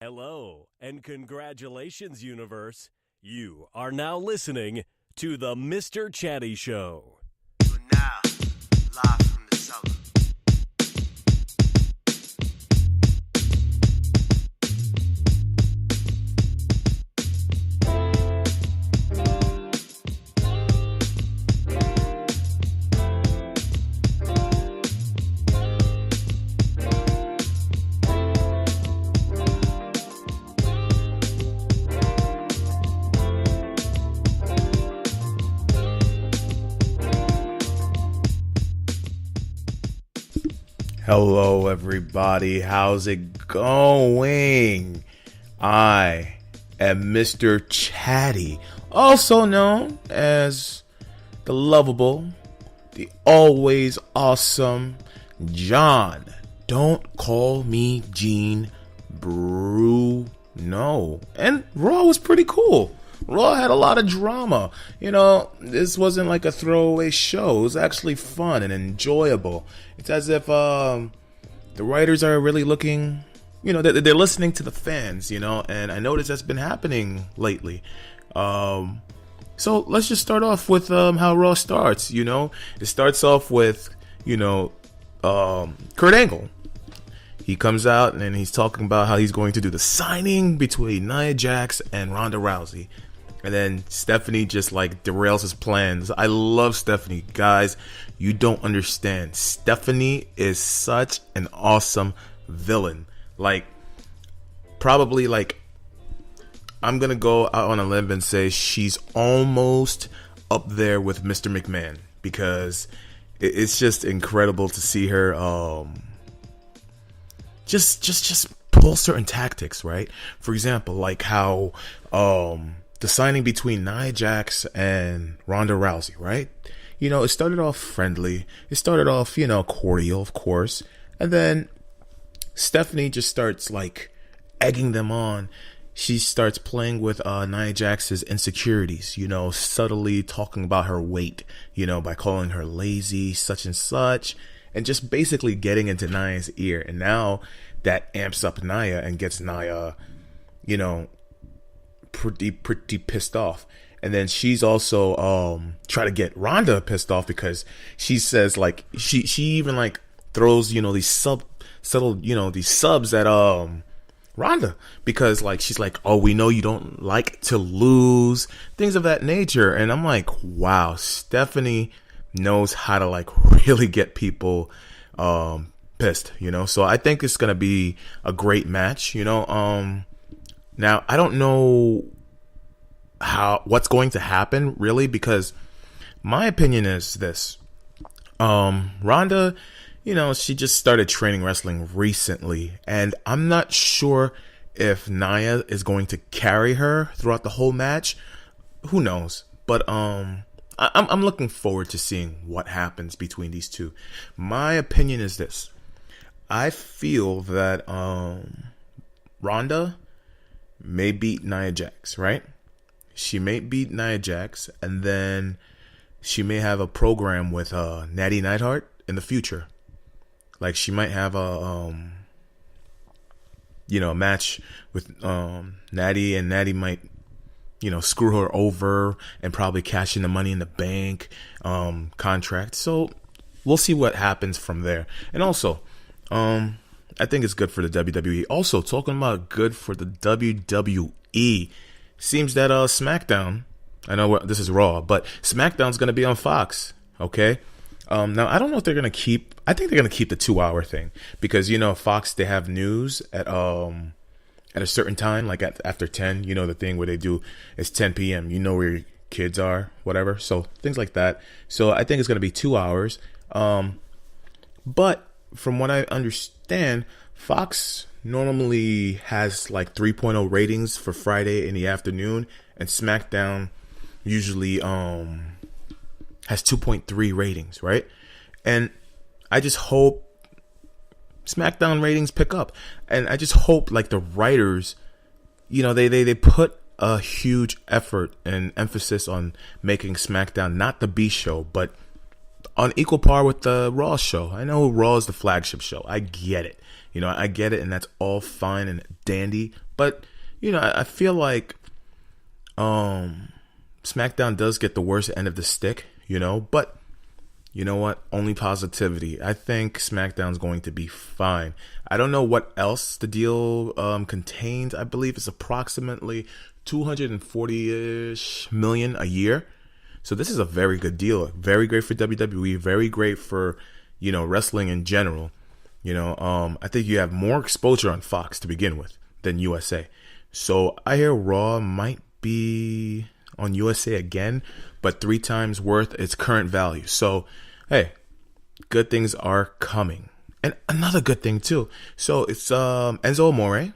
Hello, and congratulations, universe. You are now listening to the Mr. Chatty Show. You are now live from the cellar. Hello, everybody. How's it going? I am Mr. Chatty, also known as the lovable, the always awesome John. Don't call me Gene Bruno. And Raw was pretty cool. Raw had a lot of drama. You know, this wasn't like a throwaway show. It was actually fun and enjoyable. It's as if the writers are really looking, you know, they're listening to the fans, you know, and I noticed that's been happening lately. So let's just start off with how Raw starts, you know. It starts off with, you know, Kurt Angle. He comes out and he's talking about how he's going to do the signing between Nia Jax and Ronda Rousey. And then Stephanie just like derails his plans. I love Stephanie. Guys, you don't understand. Stephanie is such an awesome villain. Like, probably like, I'm going to go out on a limb and say she's almost up there with Mr. McMahon. Because it's just incredible to see her just pull certain tactics, right? For example, like how the signing between Nia Jax and Ronda Rousey, right? You know, it started off friendly. It started off, you know, cordial, of course. And then Stephanie just starts like egging them on. She starts playing with Nia Jax's insecurities, you know, subtly talking about her weight, you know, by calling her lazy, such and such, and just basically getting into Nia's ear. And now that amps up Nia and gets Nia, you know, pretty pissed off. And then she's also try to get Ronda pissed off because she says like she even like throws, you know, these subtle, you know, these subs at Ronda, because like she's like, oh, we know you don't like to lose, things of that nature. And I'm like, wow, Stephanie knows how to like really get people pissed, you know. So I think it's gonna be a great match, you know. Now I don't know what's going to happen really, because my opinion is this: Ronda, you know, she just started training wrestling recently, and I'm not sure if Nia is going to carry her throughout the whole match. Who knows? But I'm looking forward to seeing what happens between these two. My opinion is this: I feel that Ronda may beat Nia Jax, right? She may beat Nia Jax, and then she may have a program with Natty Neidhart in the future. Like she might have a you know, a match with Natty, and Natty might, you know, screw her over and probably cash in the Money in the Bank contract. So we'll see what happens from there. And also, I think it's good for the WWE. Also, talking about good for the WWE, seems that SmackDown, I know this is Raw, but SmackDown's going to be on Fox, okay? Now, I don't know if they're going to keep, I think they're going to keep the 2-hour thing, because, you know, Fox, they have news at a certain time, like after 10, you know, the thing where they do is 10 p.m., you know where your kids are, whatever, so things like that. So I think it's going to be 2 hours, but from what I understand, Fox normally has like 3.0 ratings for Friday in the afternoon, and SmackDown usually has 2.3 ratings, right? And I just hope SmackDown ratings pick up, and I just hope like the writers, you know, they put a huge effort and emphasis on making SmackDown not the B show, but on equal par with the Raw show. I know Raw is the flagship show. I get it. You know, I get it, and that's all fine and dandy. But, I feel like SmackDown does get the worst end of the stick, but you know what? Only positivity. I think SmackDown's going to be fine. I don't know what else the deal contains. I believe it's approximately $240-ish million a year. So this is a very good deal. Very great for WWE. Very great for, wrestling in general. I think you have more exposure on Fox to begin with than USA. So I hear Raw might be on USA again, but 3 times worth its current value. So, hey, good things are coming. And another good thing too. So it's Enzo Amore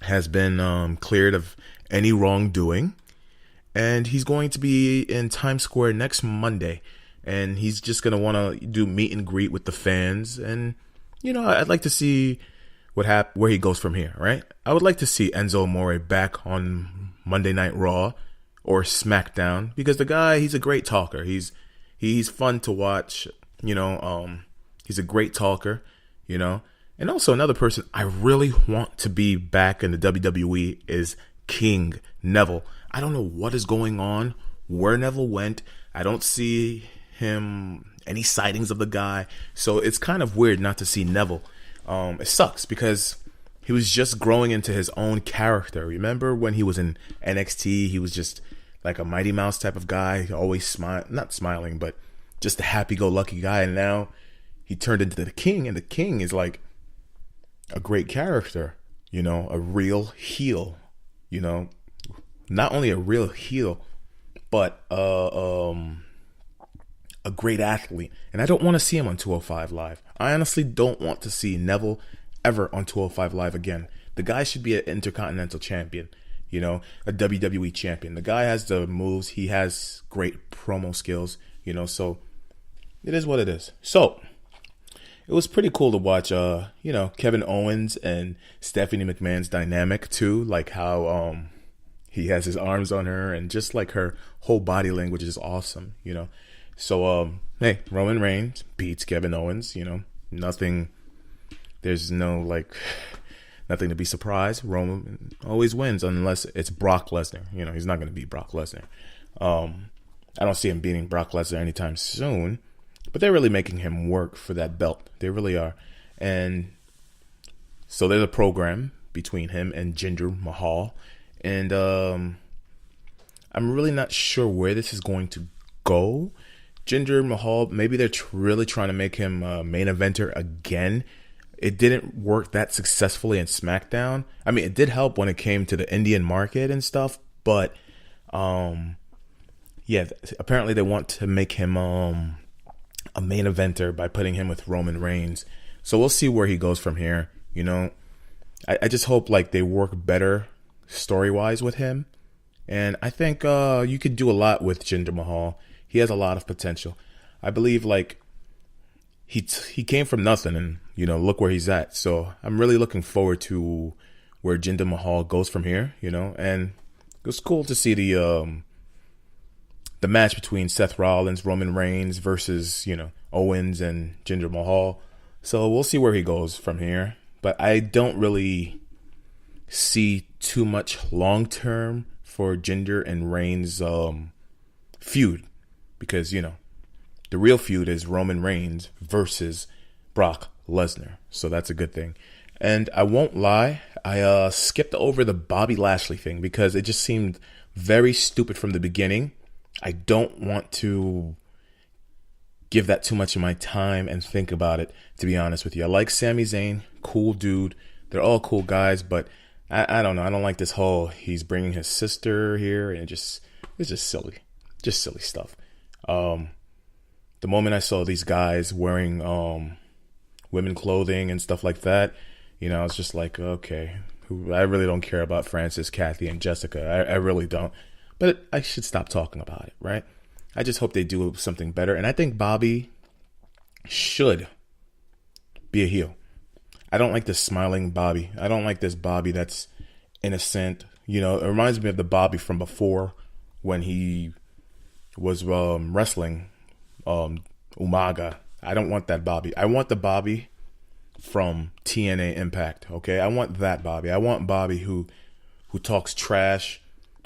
has been cleared of any wrongdoing, and he's going to be in Times Square next Monday, and he's just gonna want to do meet and greet with the fans. And I'd like to see where he goes from here, right? I would like to see Enzo Amore back on Monday Night Raw or SmackDown, because the guy, he's a great talker. He's fun to watch, he's a great talker, And also another person I really want to be back in the WWE is King Neville. I don't know what is going on, where Neville went. I don't see any sightings of the guy. So it's kind of weird not to see Neville. It sucks because he was just growing into his own character. Remember when he was in NXT, he was just like a Mighty Mouse type of guy, always not smiling, but just a happy-go-lucky guy. And now he turned into the King, and the King is like a great character, a real heel, not only a real heel, but a great athlete. And I don't want to see him on 205 Live. I honestly don't want to see Neville ever on 205 Live again. The guy should be an Intercontinental Champion, a WWE champion. The guy has the moves. He has great promo skills, so it is what it is. So it was pretty cool to watch, Kevin Owens and Stephanie McMahon's dynamic too, like how he has his arms on her, and just like her whole body language is awesome, So, hey, Roman Reigns beats Kevin Owens, nothing, there's no, nothing to be surprised. Roman always wins unless it's Brock Lesnar. He's not going to beat Brock Lesnar. I don't see him beating Brock Lesnar anytime soon, but they're really making him work for that belt. They really are. And so there's a program between him and Jinder Mahal. And I'm really not sure where this is going to go. Jinder Mahal, maybe they're really trying to make him a main eventer again. It didn't work that successfully in SmackDown. I mean, it did help when it came to the Indian market and stuff, but apparently they want to make him a main eventer by putting him with Roman Reigns. So we'll see where he goes from here. I just hope they work better story-wise with him. And I think you could do a lot with Jinder Mahal. He has a lot of potential. I believe he came from nothing, and look where he's at. So I'm really looking forward to where Jinder Mahal goes from here. And it was cool to see the match between Seth Rollins, Roman Reigns versus Owens and Jinder Mahal. So we'll see where he goes from here. But I don't really see too much long term for Jinder and Reigns feud, because the real feud is Roman Reigns versus Brock Lesnar. So that's a good thing. And I won't lie, I skipped over the Bobby Lashley thing because it just seemed very stupid from the beginning. I don't want to give that too much of my time and think about it, to be honest with you. I like Sami Zayn, cool dude. They're all cool guys, but I don't know. I don't like this whole he's bringing his sister here, and it's just silly. Just silly stuff. The moment I saw these guys wearing women clothing and stuff like that, I was just like, okay, I really don't care about Francis, Kathy, and Jessica. I really don't. But I should stop talking about it, right? I just hope they do something better. And I think Bobby should be a heel. I don't like this smiling Bobby. I don't like this Bobby that's innocent. It reminds me of the Bobby from before when he was wrestling Umaga. I don't want that Bobby. I want the Bobby from TNA Impact. Okay, I want that Bobby. I want Bobby who talks trash.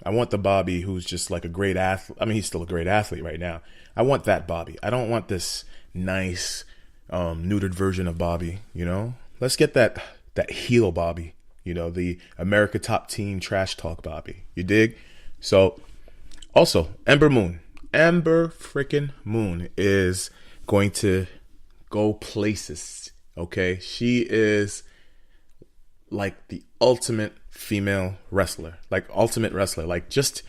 I want the Bobby who's just like a great athlete. I mean, he's still a great athlete right now. I want that Bobby. I don't want this nice neutered version of Bobby. You know, let's get that heel Bobby. You know, the America Top Team trash talk Bobby. You dig? So, also, Ember Moon. Ember freaking Moon is going to go places. Okay? She is like the ultimate female wrestler. Like, ultimate wrestler. Like, just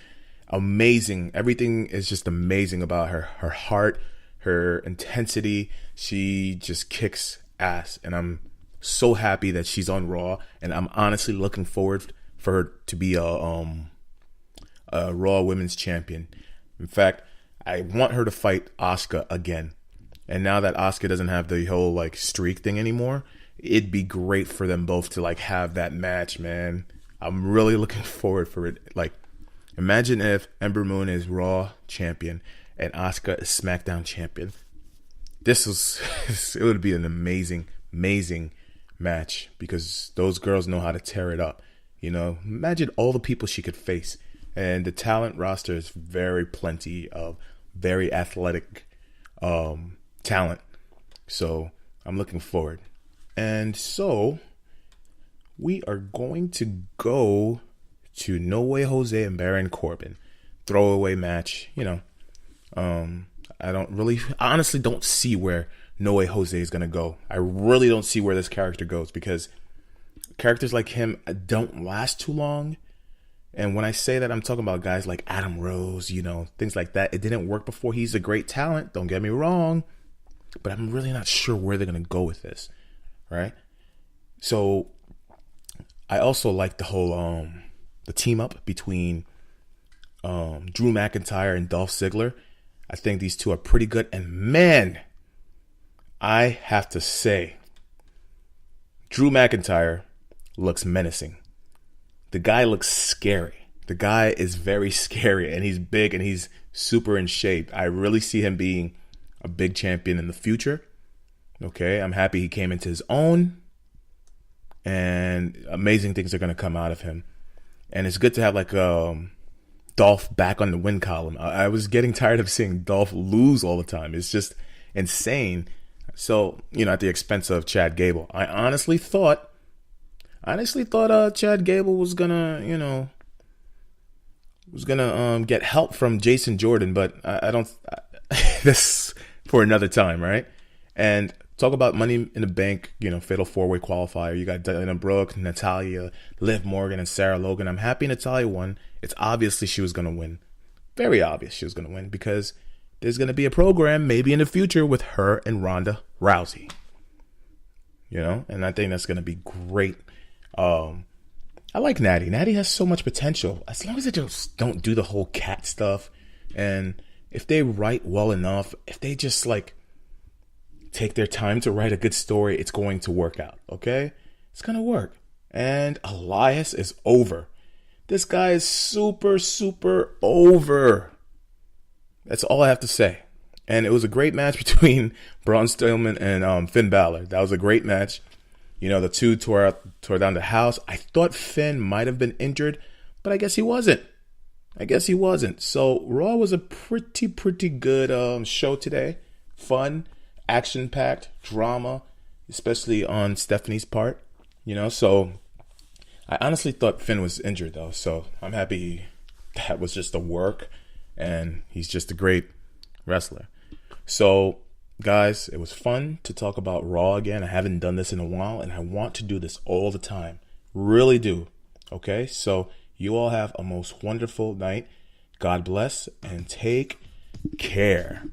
amazing. Everything is just amazing about her. Her heart, her intensity. She just kicks ass. And I'm so happy that she's on Raw, and I'm honestly looking forward for her to be a Raw Women's Champion. In fact, I want her to fight Asuka again. And now that Asuka doesn't have the whole like streak thing anymore, it'd be great for them both to like have that match, man. I'm really looking forward for it. Like, imagine if Ember Moon is Raw champion and Asuka is SmackDown champion. It would be an amazing match, because those girls know how to tear it up. You know, imagine all the people she could face, and the talent roster is very plenty of very athletic talent. So I'm looking forward. And so we are going to go to No Way Jose and Baron Corbin throwaway match. You know, I honestly don't see where No Way Jose is going to go. I really don't see where this character goes, because characters like him don't last too long. And when I say that, I'm talking about guys like Adam Rose, you know, things like that. It didn't work before. He's a great talent, don't get me wrong, but I'm really not sure where they're going to go with this, right? So I also like the whole the team up between Drew McIntyre and Dolph Ziggler. I think these two are pretty good, and man, I have to say, Drew McIntyre looks menacing. The guy looks scary. The guy is very scary, and he's big, and he's super in shape. I really see him being a big champion in the future. Okay, I'm happy he came into his own, and amazing things are going to come out of him. And it's good to have like Dolph back on the win column. I was getting tired of seeing Dolph lose all the time. It's just insane. So, you know, at the expense of Chad Gable. I honestly thought Chad Gable was gonna get help from Jason Jordan, but I don't. This for another time, right? And talk about Money in the Bank, you know, Fatal 4-Way qualifier. You got Dana Brooke, Natalia, Liv Morgan, and Sarah Logan. I'm happy Natalia won. It's obviously she was gonna win. Very obvious she was gonna win, because there's gonna be a program maybe in the future with her and Ronda Rousey. You know, and I think that's gonna be great. I like Natty. Natty has so much potential. As long as they just don't do the whole cat stuff, and if they write well enough, if they just like take their time to write a good story, it's going to work out. Okay, it's gonna work. And Elias is over. This guy is super over. That's all I have to say. And it was a great match between Braun Strowman and Finn Balor. That was a great match. You know, the two tore down the house. I thought Finn might have been injured, but I guess he wasn't. So Raw was a pretty good show today. Fun, action-packed, drama, especially on Stephanie's part. You know, so I honestly thought Finn was injured, though. So I'm happy that was just a work, and he's just a great wrestler. So, guys, it was fun to talk about Raw again. I haven't done this in a while, and I want to do this all the time. Really do. Okay? So, you all have a most wonderful night. God bless, and take care.